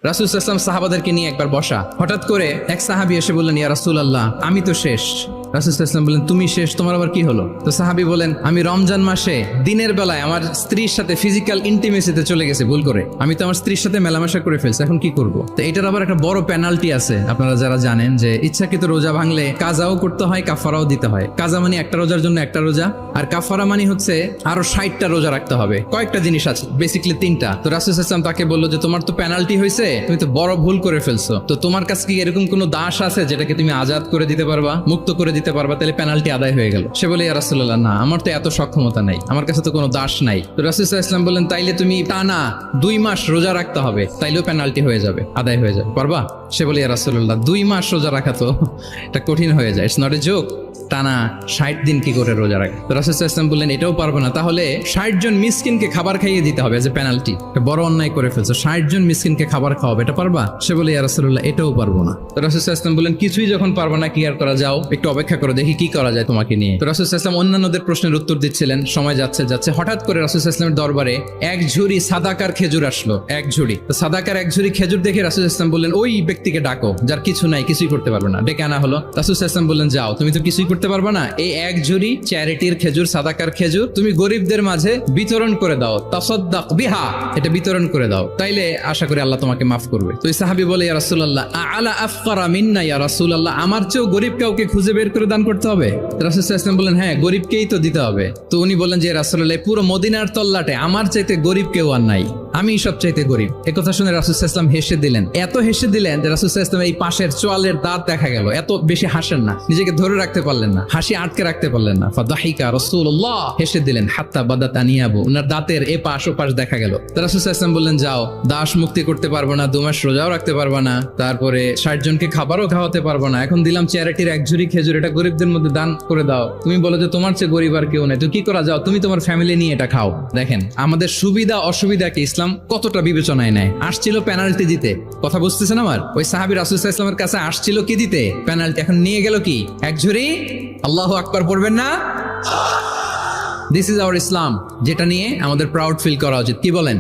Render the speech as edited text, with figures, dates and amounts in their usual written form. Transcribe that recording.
রাসূল সাল্লাল্লাহু আলাইহি ওয়াসাল্লাম সাহাবাদেরকে নিয়ে একবার বসা, হঠাৎ করে এক সাহাবী এসে বললেন, ইয়া রাসূলুল্লাহ, আমি তো শেষ। রাসূল সাল্লাল্লাহু আলাইহি ওয়াসাল্লাম বললেন, তুমি শেষ, তোমার আবার কি হলো? তো সাহাবী বলেন, আমি রমজান মাসে দিনের বেলায় আমার স্ত্রীর সাথে ফিজিক্যাল ইন্টিমেসিতে চলে গেছে ভুল করে, আমি তো আমার স্ত্রীর সাথে মেলামেশা করে ফেলছি, এখন কি করব? তো এটার আবার একটা বড় পেনাল্টি আছে, আপনারা যারা জানেন যে ইচ্ছাকৃত রোজা ভাঙলে কাজাও করতে হয়, কাফারাও দিতে হয়। কাজা মানে একটা রোজার জন্য একটা রোজা, আর কাফারা মানে হচ্ছে আরো 60টা রোজা রাখতে হবে। কয়েকটা জিনিস আছে, বেসিক্যালি 3টা। তো রাসূল সাল্লাল্লাহু আলাইহি ওয়াসাল্লাম তাকে বললো যে তোমার তো পেনাল্টি হয়েছে, তুমি তো বড় ভুল করে ফেলছো, তো তোমার কাছে কি এরকম কোনো দাস আছে যেটাকে তুমি আজাদ করে দিতে পারবা, মুক্ত করে দিতে পারবা, তাহলে পেনাল্টি আদায় হয়ে গেল। সে বলে, ইয়া রাসূলুল্লাহ, না, আমার তো এত সক্ষমতা নাই, আমার কাছে তো কোনো দাস নাই। তো রাসূল সাল্লাল্লাহু আলাইহি ওয়াসাল্লাম বললেন, তাইলে তুমি টানা 2 মাস রোজা রাখতে হবে, তাইলেও পেনাল্টি হয়ে যাবে, আদায় হয়ে যাবে, পারবা? সে বলে, ইয়া রাসূলুল্লাহ, 2 মাস রোজা রাখা তো এটা কঠিন হয়ে যায়, ইটস নট এ জোক, টানা 60 দিন কি করে রোজা রাখে? তো রাসূল সাল্লাল্লাহু আলাইহি ওয়াসাল্লাম বললেন, এটাও পারবো না, তাহলে 60 জন মিসকিনকে খাবার খাইয়ে দিতে হবে এজ এ পেনাল্টি, বড় অন্যায় করে ফেলছো, 60 জন মিসকিনকে খাবার খাওয়াবে, এটা পারবা? সে বলে, ইয়া রাসূলুল্লাহ, এটাও পারবো না। তো রাসূল সাল্লাল্লাহু আলাইহি ওয়াসাল্লাম বললেন, কিছুই যখন পারবা না, কি আর করা, যাও একটু অপেক্ষা করো, দেখি কি করা যায় তোমাকে নিয়ে। তো রাসূল সাল্লাল্লাহু আলাইহি ওয়াসাল্লাম অন্যান্যদের প্রশ্নের উত্তর দিচ্ছিলেন, সময় যাচ্ছে যাচ্ছে হঠাৎ করে রাসূল সাল্লাল্লাহু আলাইহি ওয়াসাল্লামের দরবারে এক ঝুড়ি সাদাকার খেজুর আসলো, এক ঝুড়ি। তো সাদাকার এক ঝুড়ি খেজুর দেখে রাসূল সাল্লাল্লাহু আলাইহি ওয়াসাল্লাম বললেন, ওই ব্যক্তিকে ডাকো যার কিছু নাই, কিছুই করতে পারবে না। ডেকে আনা হলো। রাসূল সাল্লাল্লাহু আলাইহি ওয়াসাল্লাম বললেন, যাও, তুমি তো কিছুই করতে পারবে না, এই এক ঝুড়ি চ্যারিটির খেজুর, সাদাকার খেজুর তুমি গরিবদের মাঝে বিতরণ করে দাও, তাসাদ্দাক বিহা, এটা বিতরণ করে দাও, তাইলে আশা করি আল্লাহ তোমাকে মাফ করবে। তো এই সাহাবী বলে, ইয়া রাসূলুল্লাহ, আলা আফকারা মিন্না ইয়া রাসূলুল্লাহ, আমার চেয়েও গরিব কাউকে খুঁজে বের করে দান করতে হবে? রাসূল সাল্লাল্লাহু আলাইহি ওয়াসাল্লাম বললেন, হ্যাঁ, গরিবকেই তো দিতে হবে। তো উনি বললেন যে, রাসূলুল্লাহ, পুরো মদিনার তল্লাটে আমার চাইতে গরিব কেউ আর নাই, আমি সবচাইতে গরিব। একথা শুনে রাসূল সাল্লাল্লাহু আলাইহি ওয়াসাল্লাম হেসে দিলেন, এত হেসে দিলেন যে রাসূল সাল্লাল্লাহু আলাইহি ওয়াসাল্লাম এই পাশের চোয়ালের দাঁত দেখা গেল, এত বেশি হাসেন না, নিজেকে ধরে রাখতে পারলেন না, হাসি আটকে রাখতে পারলেন না। ফাদাহিকা রাসূলুল্লাহ, হেসে দিলেন, হাত্তা বাদাত আনিয়াবু, ওনার দাঁতের এপাশ ওপাশ দেখা গেল। তো রাসূল সাল্লাল্লাহু আলাইহি ওয়াসাল্লাম বললেন, যাও, দাস মুক্তি করতে পারবো না, 2 মাস রোজাও রাখতে পারবো না, তারপরে 60 জনকে খাবারও খাওয়াতে পারবো না, এখন দিলাম চ্যারিটির এক ঝুড়ি খেজুর, এটা গরিবদের মধ্যে দান করে দাও। তুমি বলো যে তোমার চেয়ে গরিব আর কেউ নেই, তো কি করা, যাও, তুমি তোমার ফ্যামিলি নিয়ে এটা খাও। দেখেন আমাদের সুবিধা অসুবিধাকে ইসলাম কতটা বিবেচনায় নেয়। আসছিল পেনাল্টি দিতে, কথা বুঝতেছেন আমার? ওই সাহাবী রাসূল সাল্লাল্লাহু আলাইহি ওয়াসাল্লামের কাছে আসছিল কি দিতে? পেনাল্টি। এখন নিয়ে গেল কি? এক ঝুড়ি। আল্লাহু আকবার পড়বেন না? দিস ইজ আওয়ার ইসলাম, যেটা নিয়ে আমাদের প্রাউড ফিল করা উচিত। কি বলেন?